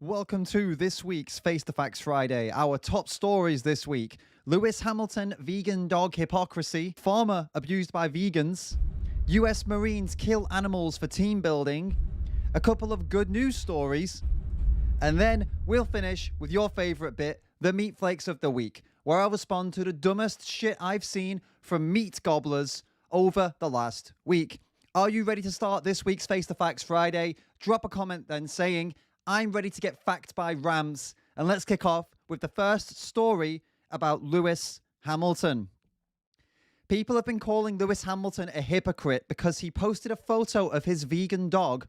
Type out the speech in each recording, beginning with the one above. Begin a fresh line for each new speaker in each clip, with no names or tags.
Welcome to this week's Face the Facts Friday. Our top stories this week: Lewis Hamilton, vegan dog hypocrisy, farmer abused by vegans, US Marines kill animals for team building, a couple of good news stories, and then we'll finish with your favorite bit, the meat flakes of the week, where I'll respond to the dumbest shit I've seen from meat gobblers over the last week. Are you ready to start this week's Face the Facts Friday? Drop a comment then saying, I'm ready to get fact by Rams. And let's kick off with the first story about Lewis Hamilton. People have been calling Lewis Hamilton a hypocrite because he posted a photo of his vegan dog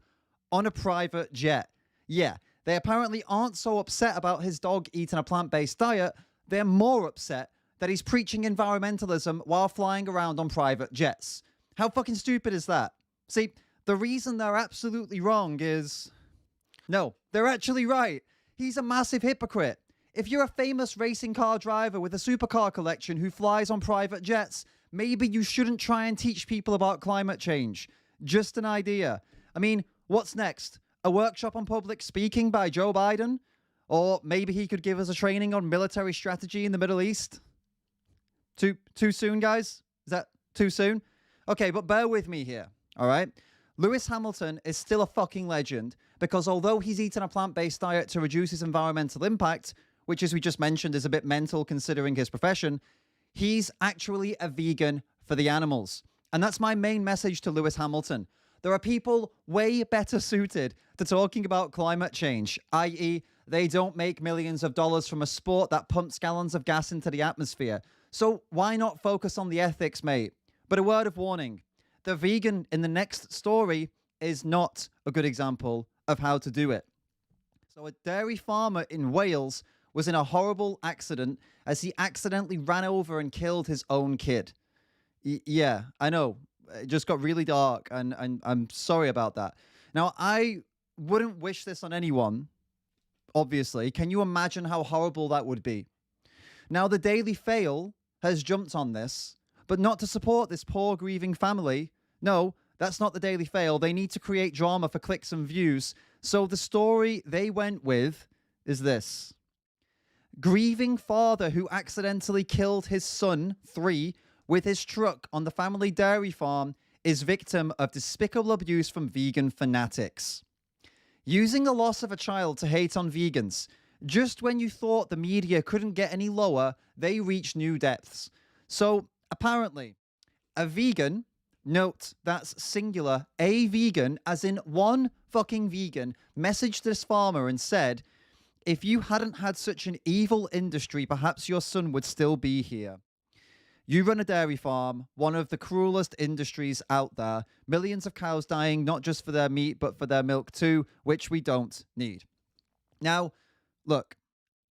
on a private jet. Yeah, they apparently aren't so upset about his dog eating a plant-based diet. They're more upset that he's preaching environmentalism while flying around on private jets. How fucking stupid is that? See, the reason they're absolutely wrong is... No, they're actually right. He's a massive hypocrite. If you're a famous racing car driver with a supercar collection who flies on private jets, maybe you shouldn't try and teach people about climate change. Just an idea. I mean, what's next? A workshop on public speaking by Joe Biden? Or maybe he could give us a training on military strategy in the Middle East? Too soon, guys? Is that too soon? Okay, but bear with me here, all right? Lewis Hamilton is still a fucking legend because although he's eaten a plant-based diet to reduce his environmental impact, which, as we just mentioned, is a bit mental considering his profession, he's actually a vegan for the animals. And that's my main message to Lewis Hamilton. There are people way better suited to talking about climate change, i.e., they don't make millions of dollars from a sport that pumps gallons of gas into the atmosphere. So why not focus on the ethics, mate? But a word of warning. The vegan in the next story is not a good example of how to do it. So a dairy farmer in Wales was in a horrible accident as he accidentally ran over and killed his own kid. Yeah, I know. It just got really dark, and I'm sorry about that. Now, I wouldn't wish this on anyone, obviously. Can you imagine how horrible that would be? Now, the Daily Fail has jumped on this, but not to support this poor grieving family. No, that's not the Daily Fail. They need to create drama for clicks and views. So the story they went with is this. Grieving father who accidentally killed his son, 3, with his truck on the family dairy farm is victim of despicable abuse from vegan fanatics. Using the loss of a child to hate on vegans. Just when you thought the media couldn't get any lower, they reach new depths. So, apparently, a vegan, note that's singular, a vegan, as in one fucking vegan, messaged this farmer and said, if you hadn't had such an evil industry, perhaps your son would still be here. You run a dairy farm, one of the cruelest industries out there, millions of cows dying, not just for their meat, but for their milk too, which we don't need. Now, look,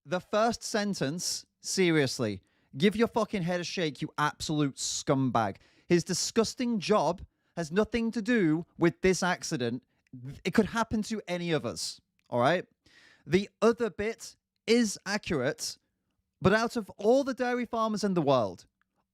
the first sentence, seriously, give your fucking head a shake, you absolute scumbag. His disgusting job has nothing to do with this accident. It could happen to any of us, all right? The other bit is accurate, but out of all the dairy farmers in the world,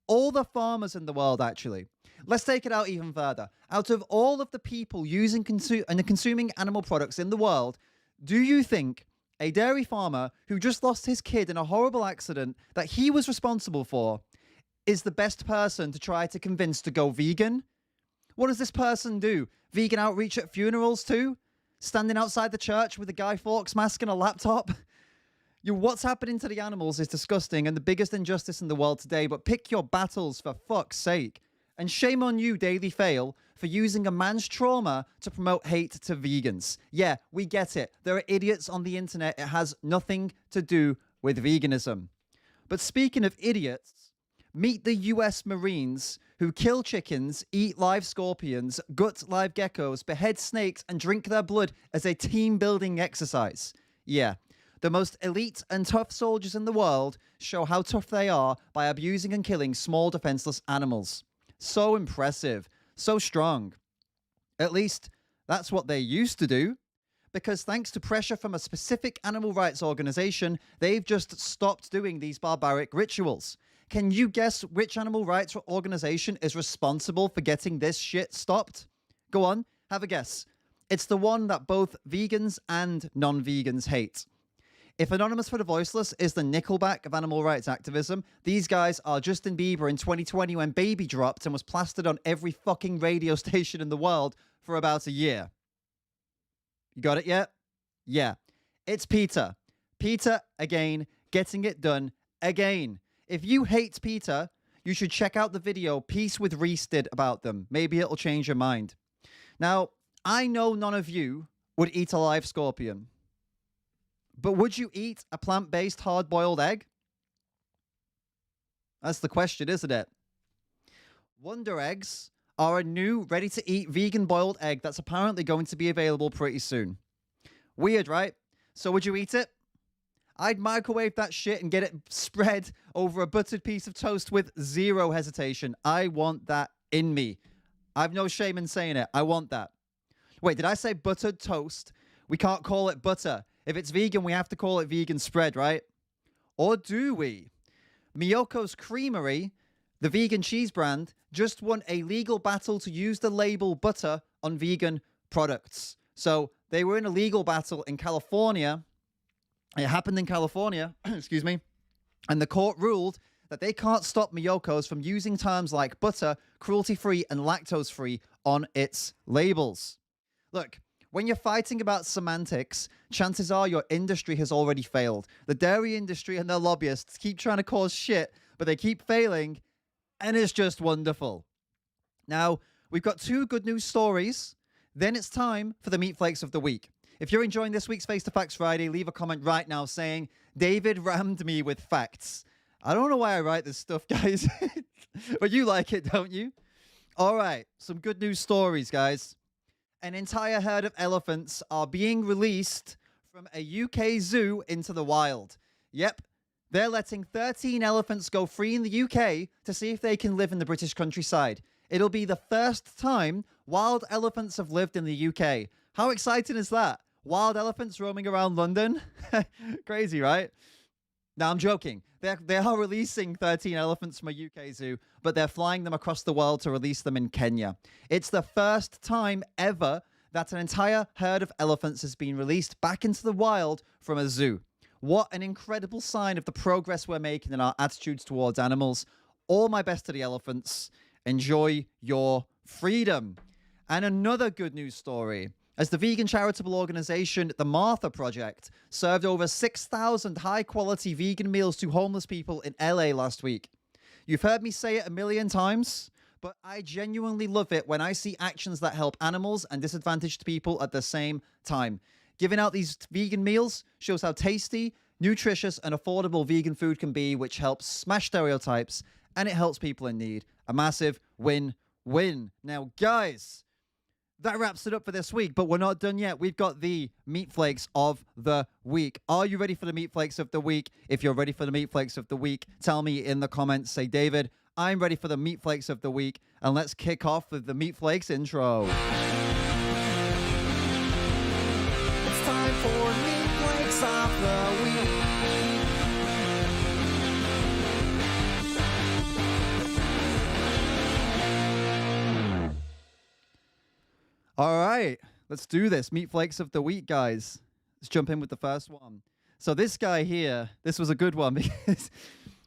all the farmers in the world, actually, let's take it out even further. Out of all of the people using and consuming animal products in the world, do you think a dairy farmer who just lost his kid in a horrible accident that he was responsible for is the best person to try to convince to go vegan? What does this person do? Vegan outreach at funerals too? Standing outside the church with a Guy Fawkes mask and a laptop? What's happening to the animals is disgusting and the biggest injustice in the world today, but pick your battles for fuck's sake. And shame on you, Daily Fail, for using a man's trauma to promote hate to vegans. Yeah, we get it. There are idiots on the internet. It has nothing to do with veganism. But speaking of idiots, meet the US Marines who kill chickens, eat live scorpions, gut live geckos, behead snakes, and drink their blood as a team-building exercise. Yeah. The most elite and tough soldiers in the world show how tough they are by abusing and killing small defenseless animals. So impressive. So strong. At least, that's what they used to do. Because thanks to pressure from a specific animal rights organization, they've just stopped doing these barbaric rituals. Can you guess which animal rights organization is responsible for getting this shit stopped? Go on, have a guess. It's the one that both vegans and non-vegans hate. If Anonymous for the Voiceless is the Nickelback of animal rights activism, these guys are Justin Bieber in 2020 when Baby dropped and was plastered on every fucking radio station in the world for about a year. You got it yet? Yeah. It's PETA. PETA, again, getting it done again. If you hate PETA, you should check out the video Peace with Reese did about them. Maybe it'll change your mind. Now, I know none of you would eat a live scorpion. But would you eat a plant-based hard-boiled egg? That's the question, isn't it? Wonder Eggs are a new, ready-to-eat vegan boiled egg that's apparently going to be available pretty soon. Weird, right? So would you eat it? I'd microwave that shit and get it spread over a buttered piece of toast with zero hesitation. I want that in me. I've no shame in saying it. I want that. Wait, did I say buttered toast? We can't call it butter. If it's vegan, we have to call it vegan spread, right? Or do we? Miyoko's Creamery, the vegan cheese brand, just won a legal battle to use the label butter on vegan products. So they were in a legal battle in California. It happened in California, excuse me, and the court ruled that they can't stop Miyoko's from using terms like butter, cruelty-free, and lactose-free on its labels. Look, when you're fighting about semantics, chances are your industry has already failed. The dairy industry and their lobbyists keep trying to cause shit, but they keep failing, and it's just wonderful. Now, we've got two good news stories. Then it's time for the Meat Flakes of the Week. If you're enjoying this week's Face to Facts Friday, leave a comment right now saying, David rammed me with facts. I don't know why I write this stuff, guys, but you like it, don't you? All right, some good news stories, guys. An entire herd of elephants are being released from a UK zoo into the wild. Yep, they're letting 13 elephants go free in the UK to see if they can live in the British countryside. It'll be the first time wild elephants have lived in the UK. How exciting is that? Wild elephants roaming around London? Crazy, right? Now, I'm joking. They are releasing 13 elephants from a UK zoo, but they're flying them across the world to release them in Kenya. It's the first time ever that an entire herd of elephants has been released back into the wild from a zoo. What an incredible sign of the progress we're making in our attitudes towards animals. All my best to the elephants. Enjoy your freedom. And another good news story. As the vegan charitable organization, the Martha Project, served over 6,000 high-quality vegan meals to homeless people in LA last week. You've heard me say it a million times, but I genuinely love it when I see actions that help animals and disadvantaged people at the same time. Giving out these vegan meals shows how tasty, nutritious, and affordable vegan food can be, which helps smash stereotypes, and it helps people in need. A massive win-win. Now, guys, that wraps it up for this week, but we're not done yet. We've got the Meat Flakes of the Week. Are you ready for the Meat Flakes of the Week? If you're ready for the Meat Flakes of the Week, tell me in the comments. Say, David, I'm ready for the Meat Flakes of the Week. And let's kick off with the Meat Flakes intro.
It's time for Meat Flakes of the Week.
All right, let's do this. Meat Flakes of the Week, guys. Let's jump in with the first one. So this guy here, this was a good one because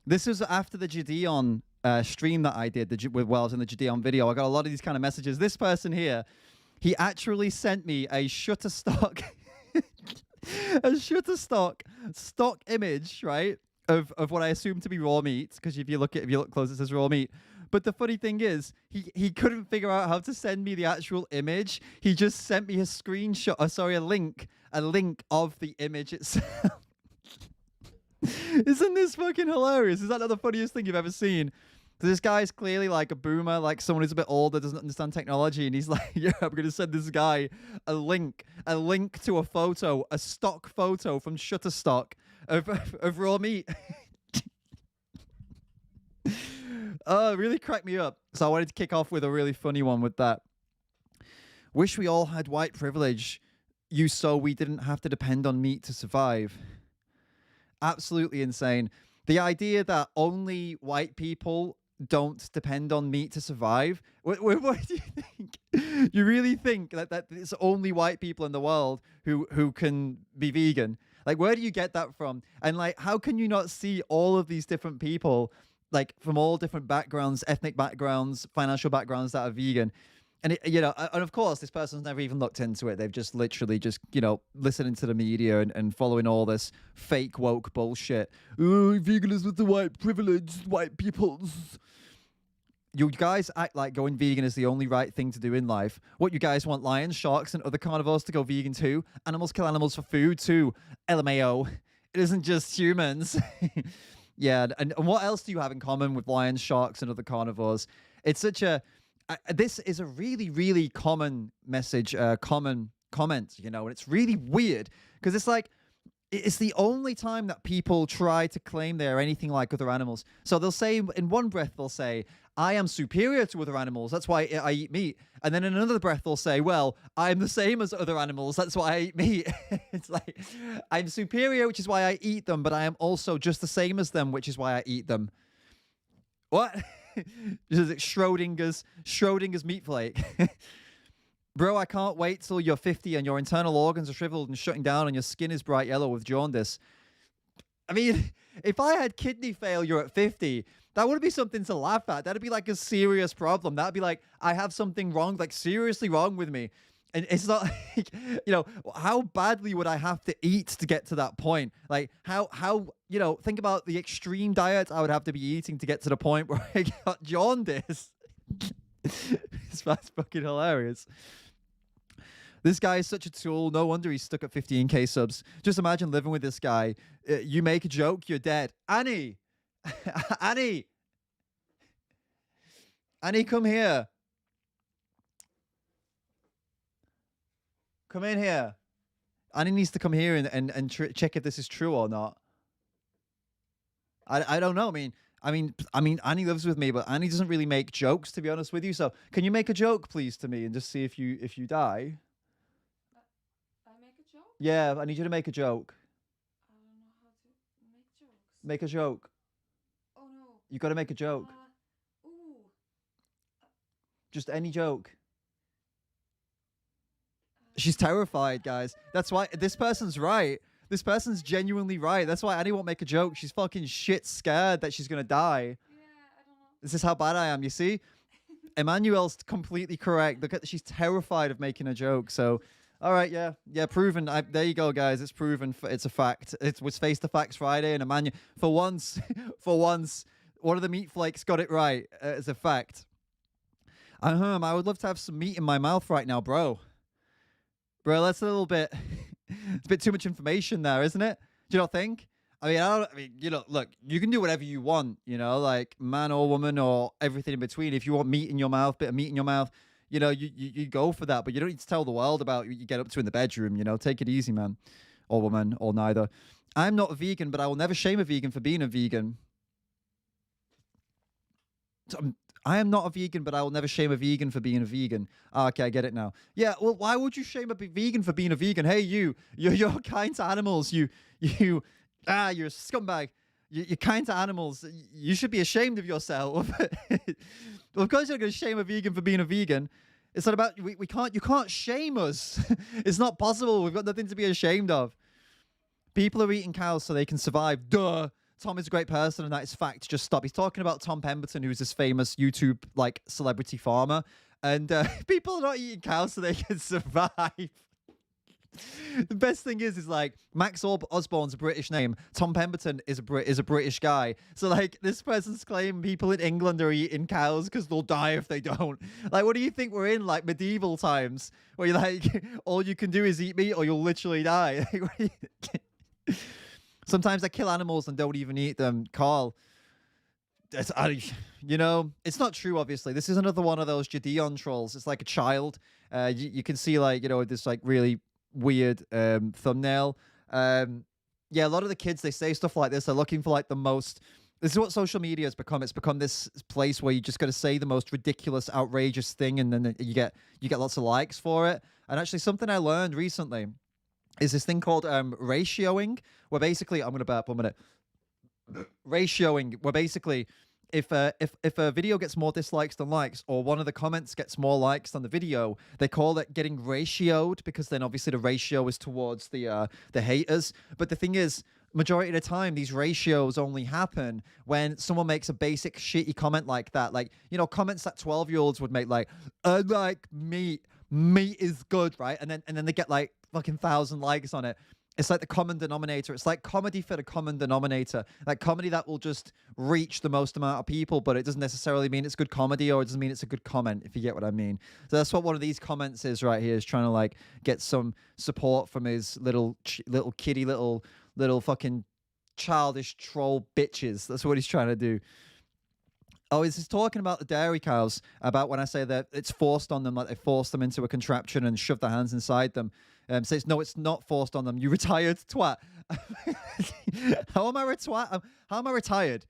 this was after the Gideon stream that I did with Wells and the Gideon video. I got a lot of these kind of messages. This person here, he actually sent me a Shutterstock, stock image, right, of what I assume to be raw meat. Because if you look close, it says raw meat. But the funny thing is, he couldn't figure out how to send me the actual image. He just sent me a screenshot, a link of the image itself. Isn't this fucking hilarious? Is that not the funniest thing you've ever seen? This guy's clearly like a boomer, like someone who's a bit older, doesn't understand technology, and he's like, yeah, I'm going to send this guy a link to a photo, a stock photo from Shutterstock of raw meat. Oh, it really cracked me up. So I wanted to kick off with a really funny one with that. Wish we all had white privilege, so we didn't have to depend on meat to survive. Absolutely insane. The idea that only white people don't depend on meat to survive. What do you think? You really think that it's only white people in the world who can be vegan? Like, where do you get that from? And like, how can you not see all of these different people, like from all different backgrounds, ethnic backgrounds, financial backgrounds that are vegan? And and of course, this person's never even looked into it. They've just literally just listening to the media and following all this fake woke bullshit. Oh, veganism is the white privilege, white people's. You guys act like going vegan is the only right thing to do in life. What, you guys want lions, sharks, and other carnivores to go vegan too? Animals kill animals for food too. LMAO. It isn't just humans. Yeah, and what else do you have in common with lions, sharks, and other carnivores? It's such a... this is a really, really common message, common comment, and it's really weird because it's like, it's the only time that people try to claim they are anything like other animals. So they'll say, in one breath, they'll say, I am superior to other animals. That's why I eat meat. And then in another breath, they'll say, well, I'm the same as other animals. That's why I eat meat. It's like, I'm superior, which is why I eat them, but I am also just the same as them, which is why I eat them. What? This is Schrodinger's meat flake. Bro, I can't wait till you're 50 and your internal organs are shriveled and shutting down and your skin is bright yellow with jaundice. I mean, if I had kidney failure at 50, that would be something to laugh at. That'd be like a serious problem. That'd be like, I have something wrong, like seriously wrong with me. And it's not like, how badly would I have to eat to get to that point? Like how, think about the extreme diet I would have to be eating to get to the point where I got jaundice. That's fucking hilarious. This guy is such a tool. No wonder he's stuck at 15k subs. Just imagine living with this guy. You make a joke, you're dead. Annie! Annie! Annie, come here. Come in here. Annie needs to come here and check if this is true or not. I don't know. I mean, Annie lives with me, but Annie doesn't really make jokes, to be honest with you. So, can you make a joke, please, to me, and just see if you die?
I make a joke?
Yeah, I need you to make a joke.
I don't know how to make jokes.
Make a joke.
Oh no.
You got to make a joke.
Ooh.
Just any joke. She's terrified, guys. That's why this person's right. This person's genuinely right. That's why Annie won't make a joke. She's fucking shit scared that she's gonna die.
Yeah, I don't know.
This is how bad I am, you see? Emmanuel's completely correct. Look at, she's terrified of making a joke. So, all right, yeah, proven. There you go, guys. It's proven. It's a fact. It was Face the Facts Friday, and Emmanuel, for once, one of the meat flakes got it right. It's a fact. I would love to have some meat in my mouth right now, bro. Bro, that's a little bit... it's a bit too much information there, isn't it? Do you not think? Look, you can do whatever you want, like man or woman or everything in between. If you want meat in your mouth, bit of meat in your mouth, you go for that. But you don't need to tell the world about what you get up to in the bedroom, Take it easy, man. Or woman, or neither. I'm not a vegan, but I will never shame a vegan for being a vegan. I am not a vegan, but I will never shame a vegan for being a vegan. Okay, I get it now. Yeah, well, why would you shame a vegan for being a vegan? Hey, you're kind to animals. You're a scumbag. You're kind to animals. You should be ashamed of yourself. Well, of course you're going to shame a vegan for being a vegan. It's not about, you can't shame us. It's not possible. We've got nothing to be ashamed of. People are eating cows so they can survive. Duh. Tom is a great person, and that is fact. Just stop. He's talking about Tom Pemberton, who's this famous YouTube celebrity farmer, and people are not eating cows so they can survive. The best thing is like Max Osborne's a British name. Tom Pemberton is a British guy. So this person's claiming people in England are eating cows because they'll die if they don't. What do you think we're in? Medieval times where you're all you can do is eat meat or you'll literally die. Sometimes I kill animals and don't even eat them. Carl, it's not true, obviously. This is another one of those Jadeon trolls. It's like a child. You can see this really weird thumbnail. Yeah, a lot of the kids, they say stuff like this. They're looking for the most... This is what social media has become. It's become this place where you just got to say the most ridiculous, outrageous thing, and then you get lots of likes for it. And actually, something I learned recently is this thing called ratioing, where basically, I'm going to burp 1 minute. Ratioing, where basically if a video gets more dislikes than likes, or one of the comments gets more likes than the video, they call it getting ratioed, because then obviously the ratio is towards the haters. But the thing is, majority of the time, these ratios only happen when someone makes a basic shitty comment like that. Like, you know, comments that 12-year-olds would make, like, I like meat. Meat is good, right? And then they get like fucking 1,000 likes on it. It's like the common denominator. It's like comedy for the common denominator. Like comedy that will just reach the most amount of people, but it doesn't necessarily mean it's good comedy, or it doesn't mean it's a good comment, if you get what I mean. So that's what one of these comments is right here, is trying to like get some support from his little kitty, little fucking childish troll bitches. That's what he's trying to do. Oh, he's talking about the dairy cows, about when I say that it's forced on them, like they force them into a contraption and shove their hands inside them. Says, no, it's not forced on them. You retired twat. How am I retired? How am I retired?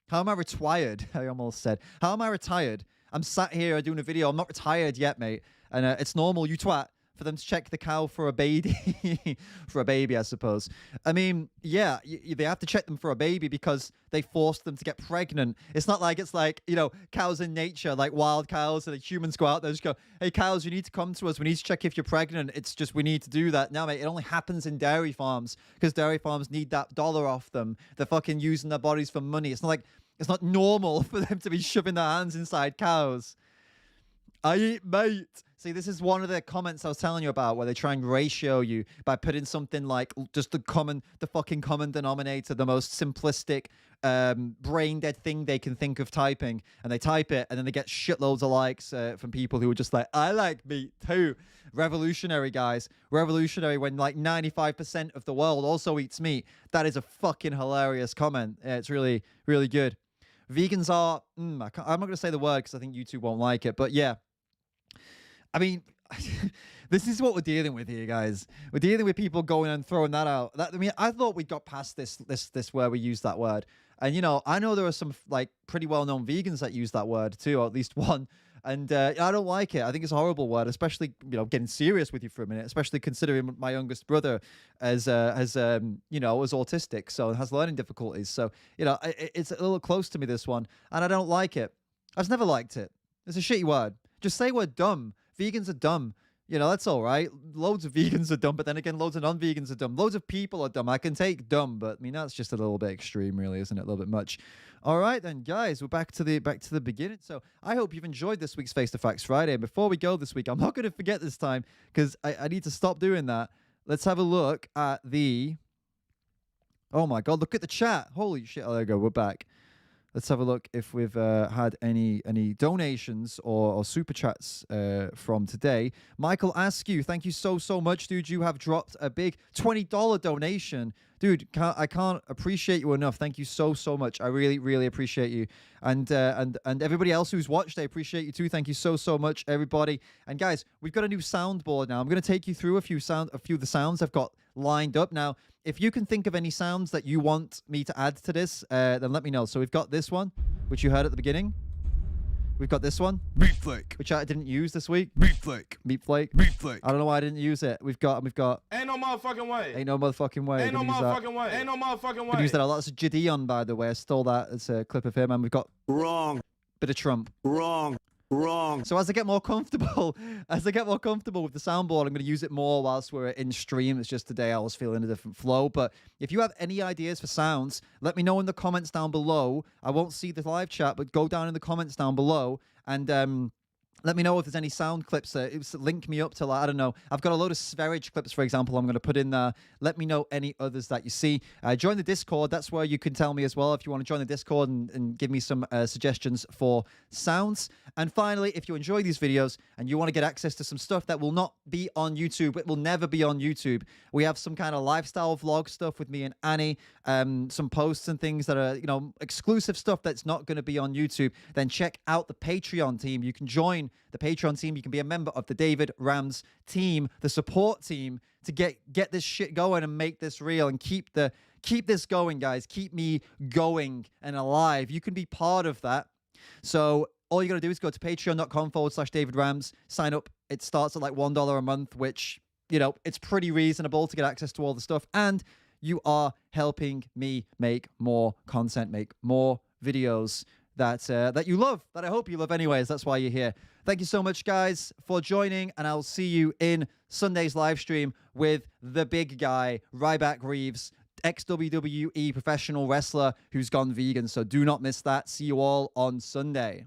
How am I retired? I almost said. How am I retired? I'm sat here doing a video. I'm not retired yet, mate. And it's normal, you twat, for them to check the cow for a baby. For a baby, I suppose. I mean, yeah, they have to check them for a baby because they forced them to get pregnant. It's not like it's like, you know, cows in nature, like wild cows, and the humans go out there and just go, hey, cows, you need to come to us. We need to check if you're pregnant. It's just, we need to do that. Now, mate, it only happens in dairy farms because dairy farms need that dollar off them. They're fucking using their bodies for money. It's not like, it's not normal for them to be shoving their hands inside cows. I eat meat. See, this is one of the comments I was telling you about, where they try and ratio you by putting something like just the fucking common denominator, the most simplistic, brain dead thing they can think of typing, and they type it, and then they get shitloads of likes from people who are just like, I like meat too. Revolutionary, guys. Revolutionary when like 95% of the world also eats meat. That is a fucking hilarious comment. Yeah, it's really, really good. Vegans are, I'm not going to say the word because I think YouTube won't like it, but yeah. I mean, this is what we're dealing with here, guys. We're dealing with people going and throwing that out. I mean, I thought we got past this where we use that word. And, you know, I know there are some, like, pretty well-known vegans that use that word, too, or at least one. And I don't like it. I think it's a horrible word, especially, you know, getting serious with you for a minute, especially considering my youngest brother as you know, is autistic, so has learning difficulties. So, you know, it's a little close to me, this one, and I don't like it. I've just never liked it. It's a shitty word. Just say we're dumb. Vegans are dumb. You know, that's all right. Loads of vegans are dumb, but then again, loads of non-vegans are dumb. Loads of people are dumb. I can take dumb, but I mean, that's just a little bit extreme, really, isn't it? A little bit much. All right, then, guys, we're back to the beginning. So I hope you've enjoyed this week's Face the Facts Friday. And before we go this week, I'm not going to forget this time because I need to stop doing that. Let's have a look at the... Oh, my God, look at the chat. Holy shit. Oh, there we go. We're back. Let's have a look if we've had any donations or super chats from today. Michael Askew, thank you so much, dude. You have dropped a big $20 donation. Dude, I can't appreciate you enough. Thank you so much. I really, really appreciate you. And everybody else who's watched, I appreciate you too. Thank you so much, everybody. And guys, we've got a new soundboard now. I'm going to take you through a few of the sounds I've got lined up. Now, if you can think of any sounds that you want me to add to this, then let me know. So we've got this one, which you heard at the beginning. We've got this one.
Meat flake.
Which I didn't use this week.
Meat flake.
Meat flake.
Meat flake.
I don't know why I didn't use it. We've got.
Ain't no motherfucking way.
Ain't no motherfucking way.
Ain't no motherfucking way. Ain't no motherfucking way.
Could use that a lot. That's Gideon, by the way. I stole that. It's a clip of him. And we've got...
Wrong.
Bit of Trump.
Wrong.
So as I get more comfortable with the soundboard, I'm going to use it more whilst we're in stream. It's just today I was feeling a different flow. But if you have any ideas for sounds, let me know in the comments down below. I won't see the live chat, but go down in the comments down below and let me know if there's any sound clips. Link me up to, like, I don't know. I've got a load of Sverige clips, for example, I'm going to put in there. Let me know any others that you see. Join the Discord. That's where you can tell me as well if you want to join the Discord and give me some suggestions for sounds. And finally, if you enjoy these videos and you want to get access to some stuff that will not be on YouTube, it will never be on YouTube. We have some kind of lifestyle vlog stuff with me and Annie, some posts and things that are, you know, exclusive stuff that's not going to be on YouTube. Then check out the Patreon team. You can join the Patreon team. You can be a member of the David Rams team, the support team, to get this shit going and make this real and keep this going, guys. Keep me going and alive. You can be part of that. So all you got to do is go to patreon.com/David Rams, sign up. It starts at like $1 a month, which, you know, it's pretty reasonable to get access to all the stuff. And you are helping me make more content, make more videos. that you love, that I hope you love anyways. That's why you're here. Thank you so much, guys, for joining, and I'll see you in Sunday's live stream with the big guy, Ryback Reeves, ex-WWE professional wrestler who's gone vegan. So do not miss that. See you all on Sunday.